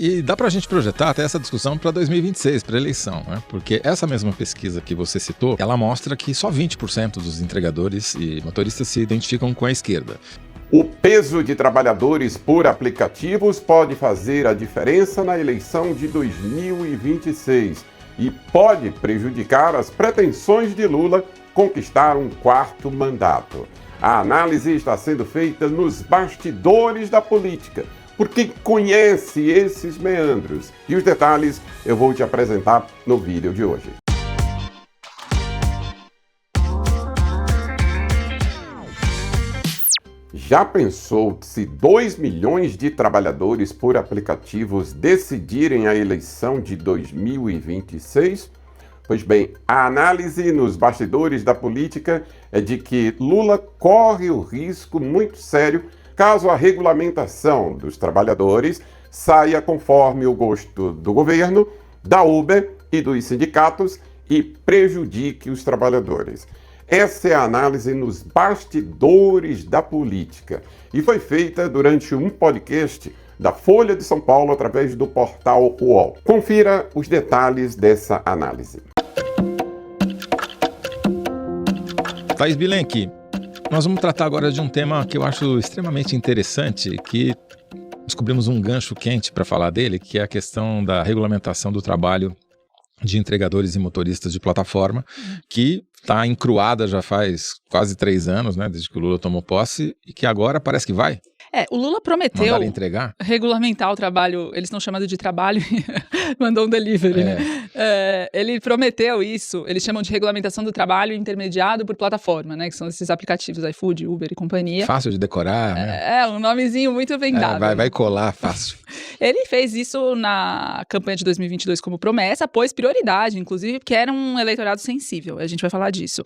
E dá pra gente projetar até essa discussão para 2026, para a eleição, né? Porque essa mesma pesquisa que você citou, ela mostra que só 20% dos entregadores e motoristas se identificam com a esquerda. O peso de trabalhadores por aplicativos pode fazer a diferença na eleição de 2026 e pode prejudicar as pretensões de Lula conquistar um quarto mandato. A análise está sendo feita nos bastidores da política, por quem conhece esses meandros. E os detalhes eu vou te apresentar no vídeo de hoje. Já pensou se 2 milhões de trabalhadores por aplicativos decidirem a eleição de 2026? Pois bem, a análise nos bastidores da política é de que Lula corre o risco muito sério caso a regulamentação dos trabalhadores saia conforme o gosto do governo, da Uber e dos sindicatos e prejudique os trabalhadores. Essa é a análise nos bastidores da política e foi feita durante um podcast da Folha de São Paulo através do portal UOL. Confira os detalhes dessa análise. Thaís Bilenque, nós vamos tratar agora de um tema que eu acho extremamente interessante, que descobrimos um gancho quente para falar dele, que é a questão da regulamentação do trabalho de entregadores e motoristas de plataforma, que está encruada já faz quase 3 anos, né, desde que o Lula tomou posse, e que agora parece que vai. O Lula prometeu entregar. Regulamentar o trabalho, eles estão chamando de trabalho, mandou um delivery, né? Ele prometeu isso, eles chamam de regulamentação do trabalho intermediado por plataforma, né? Que são esses aplicativos iFood, Uber e companhia. Fácil de decorar, né? Um nomezinho muito bem dado. Vai colar fácil. Ele fez isso na campanha de 2022 como promessa, pôs prioridade, inclusive, porque era um eleitorado sensível, a gente vai falar disso.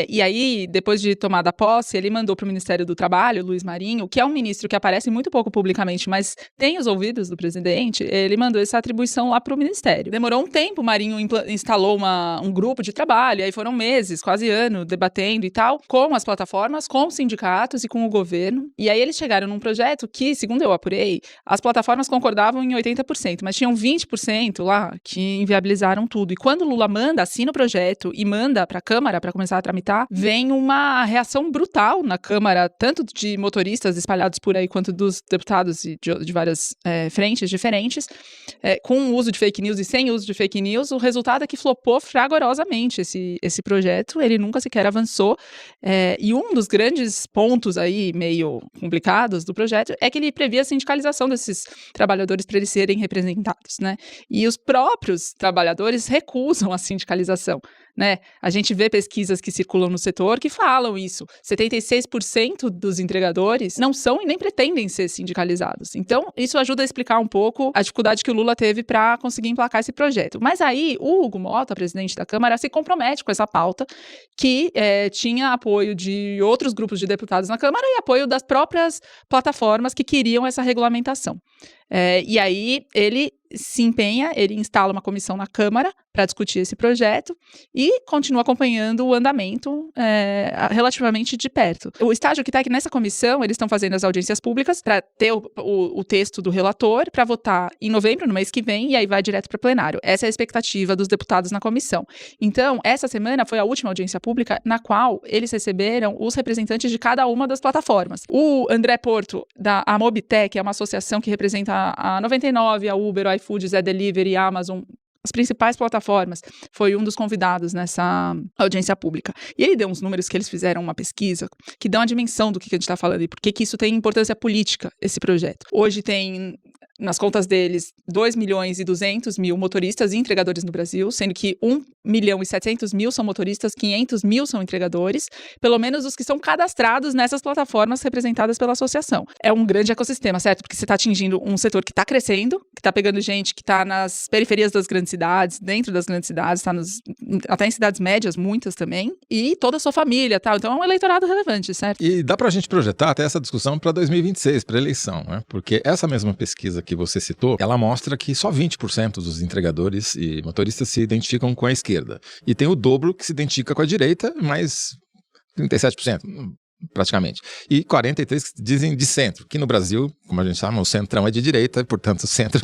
E aí, depois de tomada a posse, ele mandou para o Ministério do Trabalho, Luiz Marinho, que é um ministro que aparece muito pouco publicamente, mas tem os ouvidos do presidente, ele mandou essa atribuição lá para o Ministério. Demorou um tempo, o Marinho instalou um grupo de trabalho, aí foram meses, quase ano, debatendo e tal, com as plataformas, com os sindicatos e com o governo. E aí eles chegaram num projeto que, segundo eu apurei, as plataformas concordavam em 80%, mas tinham 20% lá que inviabilizaram tudo. E quando o Lula assina o projeto e manda para a Câmara para começar a tramitar, vem uma reação brutal na Câmara, tanto de motoristas espalhados por aí, quanto dos deputados de várias frentes diferentes, com o uso de fake news e sem uso de fake news. O resultado é que flopou fragorosamente esse projeto, ele nunca sequer avançou, e um dos grandes pontos aí, meio complicados do projeto, é que ele previa a sindicalização desses trabalhadores para eles serem representados, né? E os próprios trabalhadores recusam a sindicalização, né? A gente vê pesquisas que circulam no setor que falam isso. 76% dos entregadores não são e nem pretendem ser sindicalizados. Então, isso ajuda a explicar um pouco a dificuldade que o Lula teve para conseguir emplacar esse projeto. Mas aí, o Hugo Mota, presidente da Câmara, se compromete com essa pauta que tinha apoio de outros grupos de deputados na Câmara e apoio das próprias plataformas que queriam essa regulamentação. E aí, ele se empenha, ele instala uma comissão na Câmara para discutir esse projeto e continua acompanhando o andamento relativamente de perto. O estágio que está aqui nessa comissão, eles estão fazendo as audiências públicas para ter o texto do relator para votar em novembro, no mês que vem, e aí vai direto para o plenário. Essa é a expectativa dos deputados na comissão. Então, essa semana foi a última audiência pública na qual eles receberam os representantes de cada uma das plataformas. O André Porto, da Mobitech, que é uma associação que representa a 99, a Uber, o iFood, Zé Delivery, a Amazon, as principais plataformas, foi um dos convidados nessa audiência pública. E ele deu uns números que eles fizeram uma pesquisa que dão a dimensão do que a gente está falando e por que isso tem importância política, esse projeto. Hoje tem, nas contas deles, 2.200.000 motoristas e entregadores no Brasil, sendo que 1.700.000 são motoristas, 500.000 são entregadores, pelo menos os que são cadastrados nessas plataformas representadas pela associação. É um grande ecossistema, certo? Porque você está atingindo um setor que está crescendo, que está pegando gente que está nas periferias das grandes cidades, dentro das grandes cidades, está até em cidades médias, muitas também, e toda a sua família, tal. Então é um eleitorado relevante, certo? E dá pra gente projetar até essa discussão para 2026, para a eleição, né? Porque essa mesma pesquisa que você citou, ela mostra que só 20% dos entregadores e motoristas se identificam com a esquerda. E tem o dobro que se identifica com a direita, mas 37%. praticamente. E 43 dizem de centro, que no Brasil, como a gente sabe, o centrão é de direita, e, portanto, o centro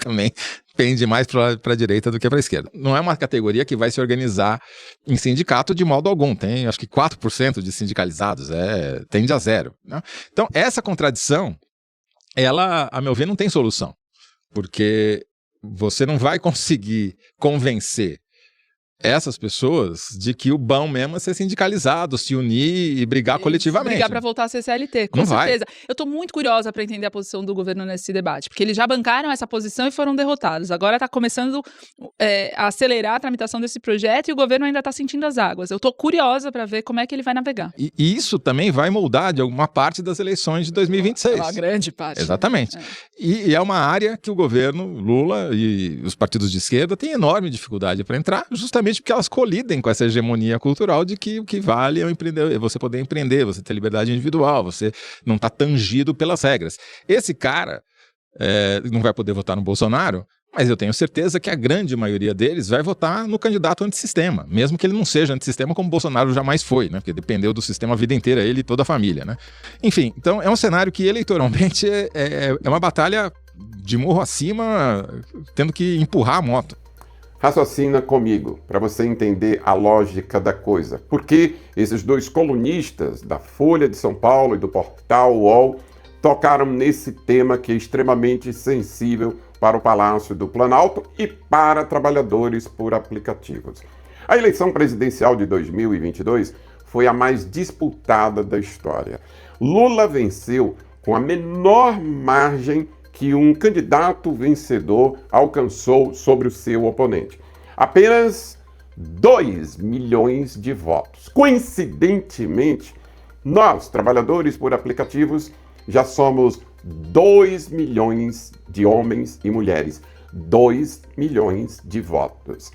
também pende mais para a direita do que para a esquerda. Não é uma categoria que vai se organizar em sindicato de modo algum. Tem, acho que 4% de sindicalizados, tende a zero, né? Então, essa contradição, ela, a meu ver, não tem solução, porque você não vai conseguir convencer essas pessoas de que o bom mesmo é ser sindicalizado, se unir e brigar coletivamente. Brigar para voltar a ser CLT, com certeza. Eu estou muito curiosa para entender a posição do governo nesse debate, porque eles já bancaram essa posição e foram derrotados. Agora está começando a acelerar a tramitação desse projeto e o governo ainda está sentindo as águas. Eu estou curiosa para ver como é que ele vai navegar. E isso também vai moldar de alguma parte das eleições de 2026. Uma grande parte. Exatamente. E é uma área que o governo, Lula e os partidos de esquerda têm enorme dificuldade para entrar, justamente porque elas colidem com essa hegemonia cultural de que o que vale é você poder empreender, você ter liberdade individual, você não está tangido pelas regras. Esse cara não vai poder votar no Bolsonaro, mas eu tenho certeza que a grande maioria deles vai votar no candidato antissistema, mesmo que ele não seja antissistema como o Bolsonaro jamais foi, né? Porque dependeu do sistema a vida inteira, ele e toda a família, né? Enfim, então é um cenário que eleitoralmente é uma batalha de morro acima, tendo que empurrar a moto. Raciocina comigo, para você entender a lógica da coisa. Por que esses dois colunistas da Folha de São Paulo e do portal UOL tocaram nesse tema que é extremamente sensível para o Palácio do Planalto e para trabalhadores por aplicativos? A eleição presidencial de 2022 foi a mais disputada da história. Lula venceu com a menor margem que um candidato vencedor alcançou sobre o seu oponente. Apenas 2 milhões de votos. Coincidentemente, nós, trabalhadores por aplicativos, já somos 2 milhões de homens e mulheres. 2 milhões de votos.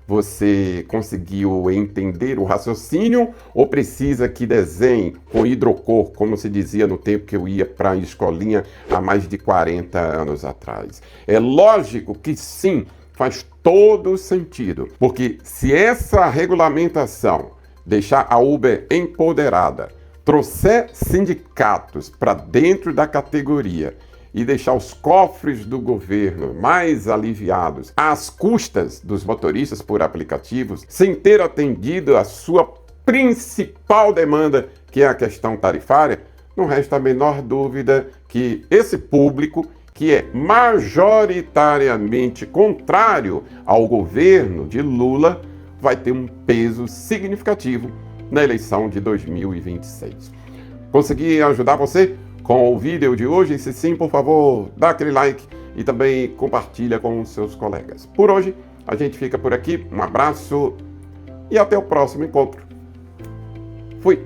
Você conseguiu entender o raciocínio ou precisa que desenhe com hidrocor, como se dizia no tempo que eu ia para a escolinha há mais de 40 anos atrás? É lógico que sim, faz todo sentido, porque se essa regulamentação deixar a Uber empoderada, trouxer sindicatos para dentro da categoria e deixar os cofres do governo mais aliviados às custas dos motoristas por aplicativos, sem ter atendido a sua principal demanda, que é a questão tarifária, não resta a menor dúvida que esse público, que é majoritariamente contrário ao governo de Lula, vai ter um peso significativo na eleição de 2026. Consegui ajudar você com o vídeo de hoje? Se sim, por favor, dá aquele like e também compartilha com os seus colegas. Por hoje, a gente fica por aqui. Um abraço e até o próximo encontro. Fui!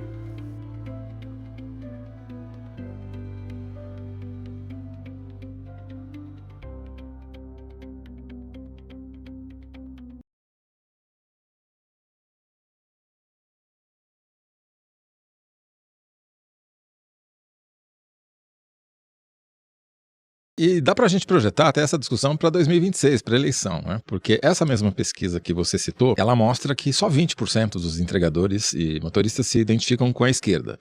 E dá para a gente projetar até essa discussão para 2026, para a eleição, né? Porque essa mesma pesquisa que você citou, ela mostra que só 20% dos entregadores e motoristas se identificam com a esquerda.